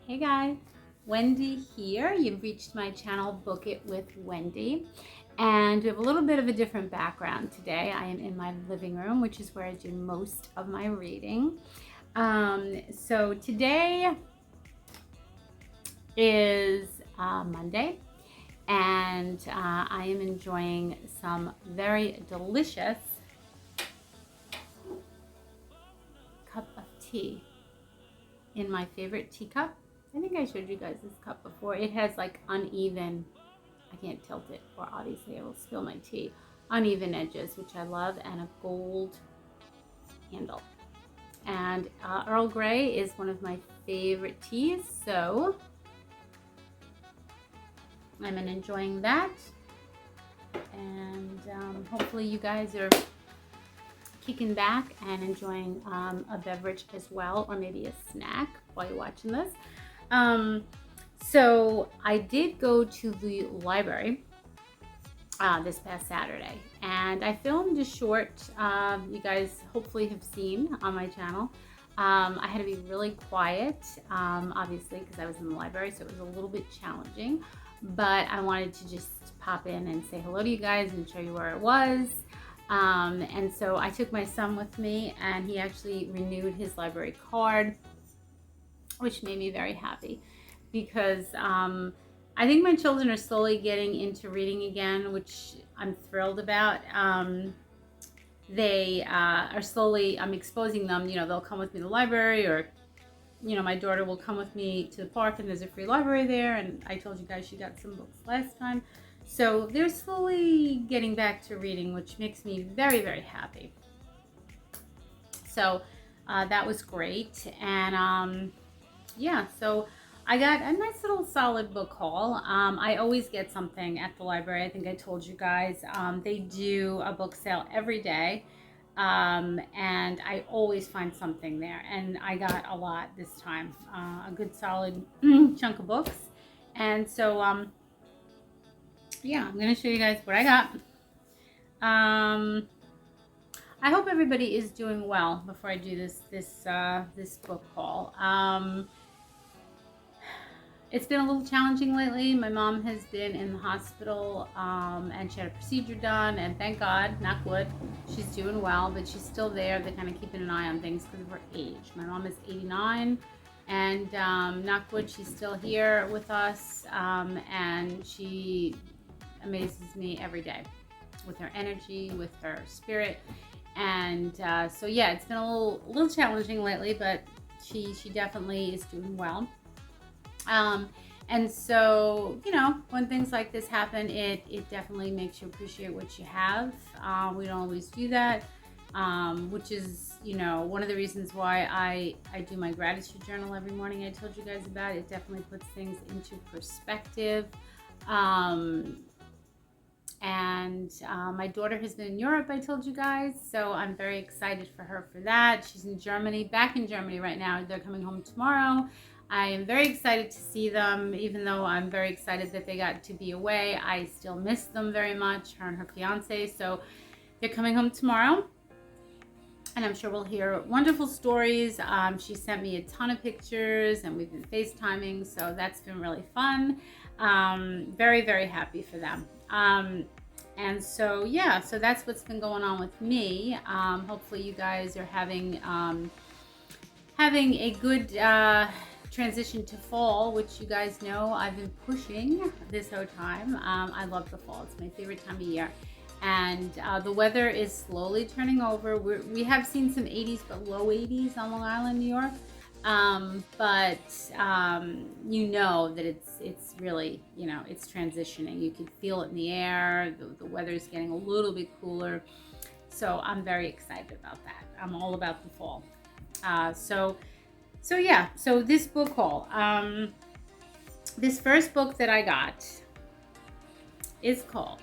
Hey guys, Wendy here. You've reached my channel, Book It with Wendy, and we have a little bit of a different background today. I am in my living room, which is where I do most of my reading. So today is Monday, and I am enjoying some very delicious cup of tea in my favorite teacup. I think I showed you guys this cup before. It has like uneven, I can't tilt it or obviously I will spill my tea, uneven edges, which I love, and a gold handle. And Earl Grey is one of my favorite teas, so I'm enjoying that. And hopefully you guys are kicking back and enjoying a beverage as well, or maybe a snack while you're watching this. So I did go to the library this past Saturday, and I filmed a short, you guys hopefully have seen on my channel. I had to be really quiet, obviously, because I was in the library, so it was a little bit challenging, but I wanted to just pop in and say hello to you guys and show you where it was. And so I took my son with me, and he actually renewed his library card, which made me very happy, because I think my children are slowly getting into reading again, which I'm thrilled about. They are slowly, I'm exposing them, they'll come with me to the library, or my daughter will come with me to the park and there's a free library there, and I told you guys she got some books last time. So they're slowly getting back to reading, which makes me very, very happy. So that was great. And yeah, so I got a nice little solid book haul. I always get something at the library. I think I told you guys. They do a book sale every day. And I always find something there. And I got a lot this time, a good solid chunk of books. And so, yeah, I'm going to show you guys what I got. I hope everybody is doing well before I do this book haul. It's been a little challenging lately. My mom has been in the hospital, and she had a procedure done, and thank God, knock wood, she's doing well, but she's still there. They're kind of keeping an eye on things because of her age. My mom is 89, and knock wood, she's still here with us, and she amazes me every day with her energy, with her spirit. And so yeah, it's been a little challenging lately, but she definitely is doing well. And so, when things like this happen, it definitely makes you appreciate what you have. We don't always do that, which is, one of the reasons why I do my gratitude journal every morning. I told you guys about it. It definitely puts things into perspective. And my daughter has been in Europe, I told you guys, so I'm very excited for her for that. She's in Germany, back in Germany right now. They're coming home tomorrow. I am very excited to see them, even though I'm very excited that they got to be away. I still miss them very much, her and her fiance. So they're coming home tomorrow, and I'm sure we'll hear wonderful stories. She sent me a ton of pictures, and we've been FaceTiming, so that's been really fun. Very, very happy for them. And so, yeah, so that's what's been going on with me. Hopefully you guys are having a good transition to fall, which you guys know I've been pushing this whole time. I love the fall. It's my favorite time of year. And the weather is slowly turning over. We have seen some 80s, but low 80s on Long Island, New York. But you know that it's really, it's transitioning. You can feel it in the air. The weather is getting a little bit cooler. So I'm very excited about that. I'm all about the fall. So yeah, so this book haul, this first book that I got is called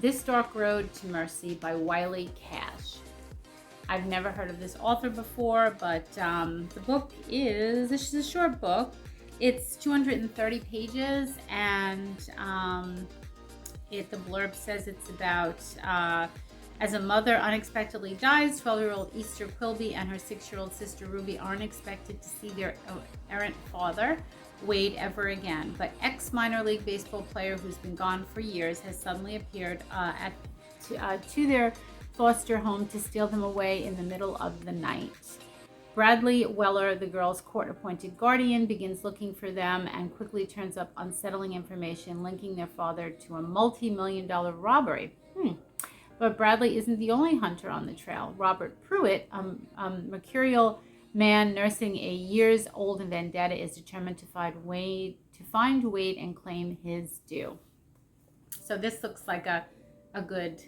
This Dark Road to Mercy by Wiley Cash. I've never heard of this author before, but the book this is a short book. It's 230 pages, and the blurb says it's about As a mother unexpectedly dies, 12-year-old Easter Quilby and her 6-year-old sister Ruby aren't expected to see their errant father, Wade, ever again. But ex-minor league baseball player who's been gone for years has suddenly appeared to their foster home to steal them away in the middle of the night. Bradley Weller, the girls' court-appointed guardian, begins looking for them and quickly turns up unsettling information linking their father to a multi-million-dollar robbery. But Bradley isn't the only hunter on the trail. Robert Pruitt, a mercurial man nursing a years-old vendetta, is determined to find Wade and claim his due. So this looks like a good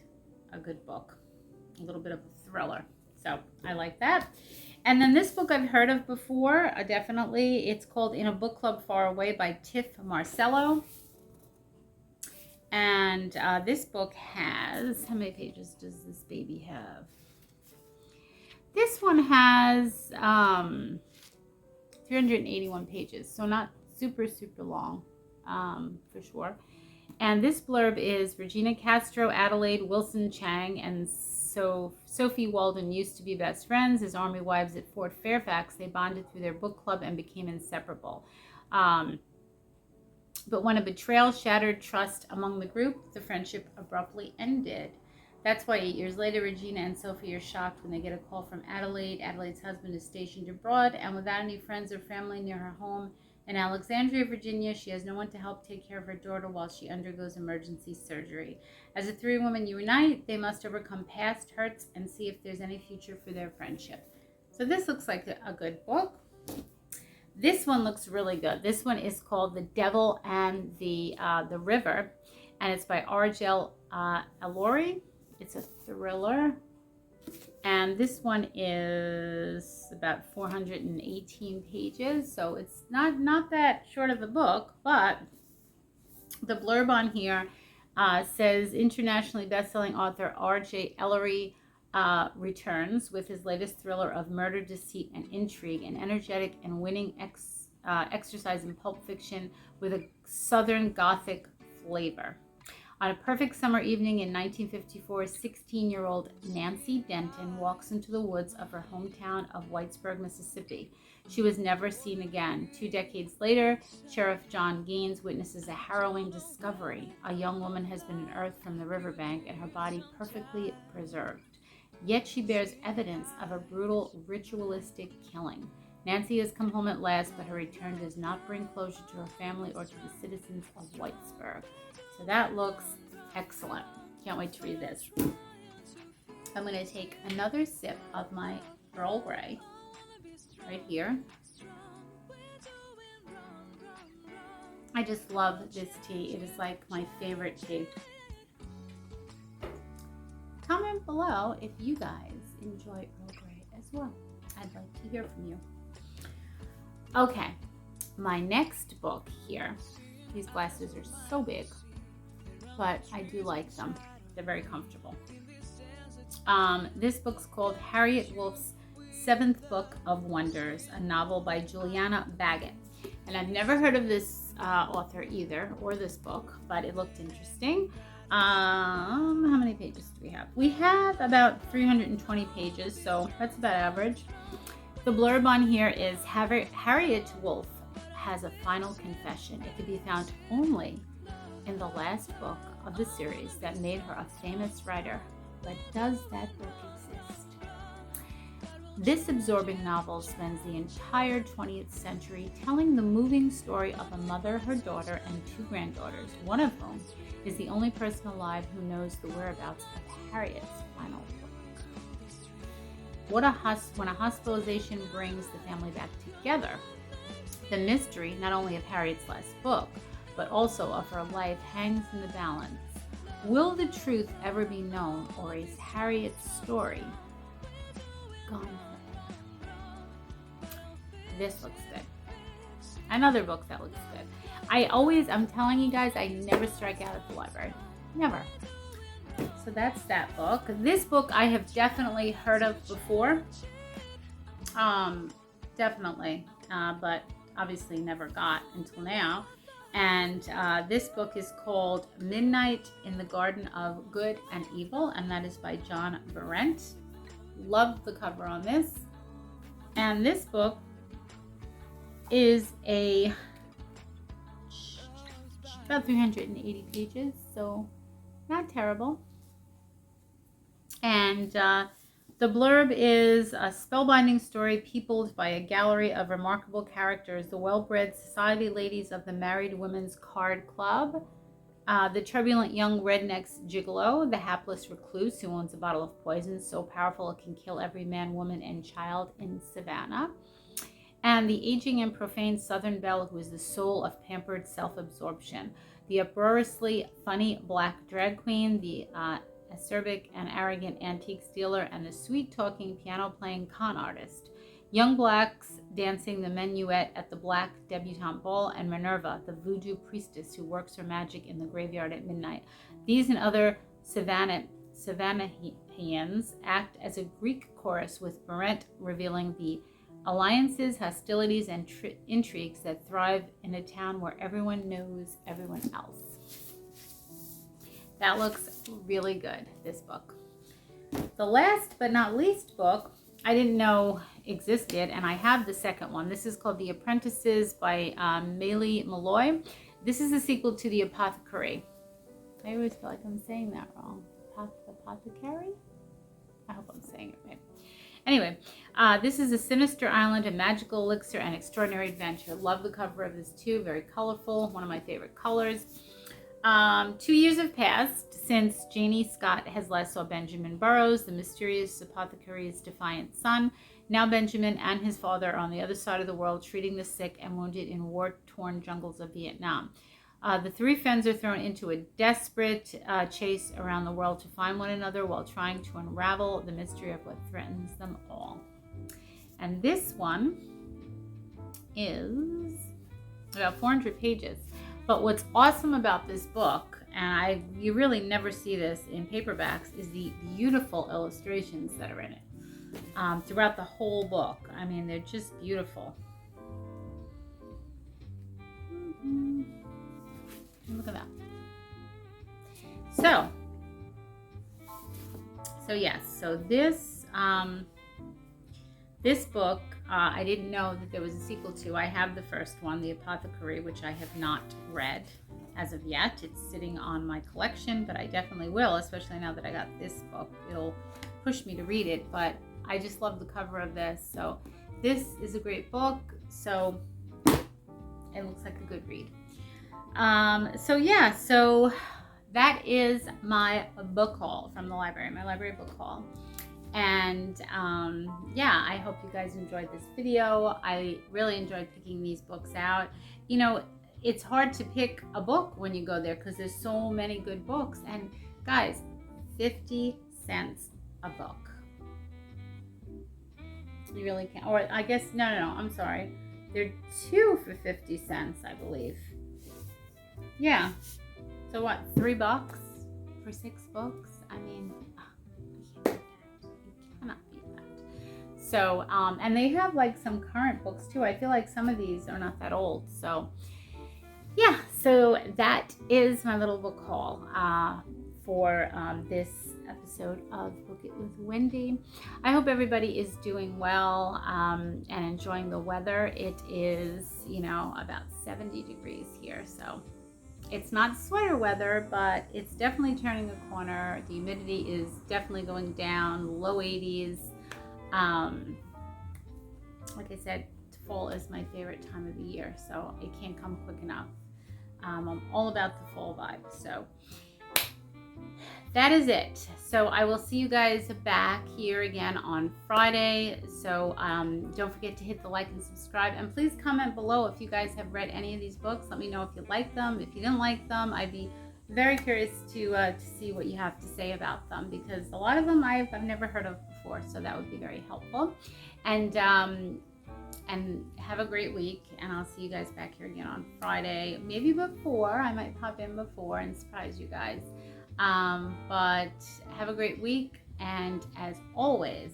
book, a little bit of a thriller. So I like that. And then this book I've heard of before, definitely. It's called In a Book Club Far Away by Tiff Marcelo. And this book has, how many pages does this baby have? This one has 381 pages, so not super long, for sure. And this blurb is: Regina Castro, Adelaide Wilson Chang, and Sophie Walden used to be best friends. As Army wives at Fort Fairfax, they bonded through their book club and became inseparable. But when a betrayal shattered trust among the group, the friendship abruptly ended. That's why 8 years later, Regina and Sophie are shocked when they get a call from Adelaide. Adelaide's husband is stationed abroad, and without any friends or family near her home in Alexandria, Virginia, she has no one to help take care of her daughter while she undergoes emergency surgery. As the three women unite, they must overcome past hurts and see if there's any future for their friendship. So this looks like a good book. This one looks really good. This one is called The Devil and the River, and it's by R.J. Ellory. It's a thriller, and this one is about 418 pages, so it's not that short of a book. But the blurb on here says internationally best-selling author R.J. Ellory returns with his latest thriller of murder, deceit, and intrigue, an energetic and winning exercise in pulp fiction with a Southern Gothic flavor. On a perfect summer evening in 1954, 16-year-old Nancy Denton walks into the woods of her hometown of Whitesburg, Mississippi. She was never seen again. 2 decades later, Sheriff John Gaines witnesses a harrowing discovery. A young woman has been unearthed from the riverbank and her body perfectly preserved. Yet she bears evidence of a brutal ritualistic killing. Nancy has come home at last, but her return does not bring closure to her family or to the citizens of Whitesburg. So that looks excellent. Can't wait to read this. I'm going to take another sip of my Earl Grey right here. I just love this tea. It is like my favorite tea. Comment below if you guys enjoy Earl Grey as well. I'd like to hear from you. Okay, my next book here. These glasses are so big, but I do like them. They're very comfortable. This book's called Harriet Wolf's Seventh Book of Wonders, a novel by Juliana Baggott. And I've never heard of this author either, or this book, but it looked interesting. How many pages do we have? We have about 320 pages, so that's about average. The blurb on here is Harriet Wolf has a final confession. It can be found only in the last book of the series that made her a famous writer. But does that book exist? This absorbing novel spends the entire 20th century telling the moving story of a mother, her daughter, and 2 granddaughters, one of whom is the only person alive who knows the whereabouts of Harriet's final book. When a hospitalization brings the family back together, the mystery, not only of Harriet's last book, but also of her life, hangs in the balance. Will the truth ever be known, or is Harriet's story gone forever? This looks good. Another book that looks good. I'm telling you guys, I never strike out at the library. Never. So that's that book. This book I have definitely heard of before. Definitely. But obviously never got until now. And this book is called Midnight in the Garden of Good and Evil, and that is by John Berendt. Love the cover on this. And this book is about 380 pages, so not terrible. And the blurb is a spellbinding story peopled by a gallery of remarkable characters, the well-bred society ladies of the Married Women's Card Club, the turbulent young redneck's gigolo, the hapless recluse who owns a bottle of poison so powerful it can kill every man, woman, and child in Savannah, and the aging and profane Southern belle who is the soul of pampered self-absorption, the uproariously funny black drag queen, the acerbic and arrogant antiques dealer, and the sweet-talking, piano-playing con artist. Young blacks dancing the minuet at the black debutante ball, and Minerva, the voodoo priestess who works her magic in the graveyard at midnight. These and other Savannahians act as a Greek chorus, with Berendt revealing the alliances, hostilities, and intrigues that thrive in a town where everyone knows everyone else. That looks really good, this book. The last but not least book I didn't know existed, and I have the second one. This is called The Apprentices by Maile Meloy. This is a sequel to The Apothecary. I always feel like I'm saying that wrong. Apothecary? I hope I'm saying it right. Anyway, this is a sinister island, a magical elixir, and extraordinary adventure. Love the cover of this too. Very colorful. One of my favorite colors. 2 years have passed since Janie Scott has last saw Benjamin Burroughs, the mysterious apothecary's defiant son. Now Benjamin and his father are on the other side of the world, treating the sick and wounded in war-torn jungles of Vietnam. The three friends are thrown into a desperate chase around the world to find one another while trying to unravel the mystery of what threatens them all. And this one is about 400 pages. But what's awesome about this book, and you really never see this in paperbacks, is the beautiful illustrations that are in it throughout the whole book. I mean, they're just beautiful. Look at that. So yes, so this book, I didn't know that there was a sequel to. I have the first one, The Apothecary, which I have not read as of yet. It's sitting on my collection, but I definitely will, especially now that I got this book. It'll push me to read it, but I just love the cover of this. So this is a great book, so it looks like a good read. So that is my book haul from the library, my library book haul. And I hope you guys enjoyed this video. I really enjoyed picking these books out. You know, it's hard to pick a book when you go there because there's so many good books. And guys, 50 cents a book. You really can't. Or I guess, no, I'm sorry. They're 2 for 50 cents, I believe. Yeah. So what, $3 for 6 books? I mean, so, and they have like some current books too. I feel like some of these are not that old. So yeah, so that is my little book haul for this episode of Book It with Wendy. I hope everybody is doing well and enjoying the weather. It is, about 70 degrees here. So it's not sweater weather, but it's definitely turning a corner. The humidity is definitely going down, low 80s. Like I said, fall is my favorite time of the year, so it can't come quick enough. I'm all about the fall vibe. So that is it. So I will see you guys back here again on Friday. So don't forget to hit the like and subscribe, and please comment below if you guys have read any of these books. Let me know if you like them. If you didn't like them, I'd be very curious to see what you have to say about them, because a lot of them I've never heard of before, so that would be very helpful. And have a great week, and I'll see you guys back here again on Friday, maybe before. I might pop in before and surprise you guys. But have a great week, and as always,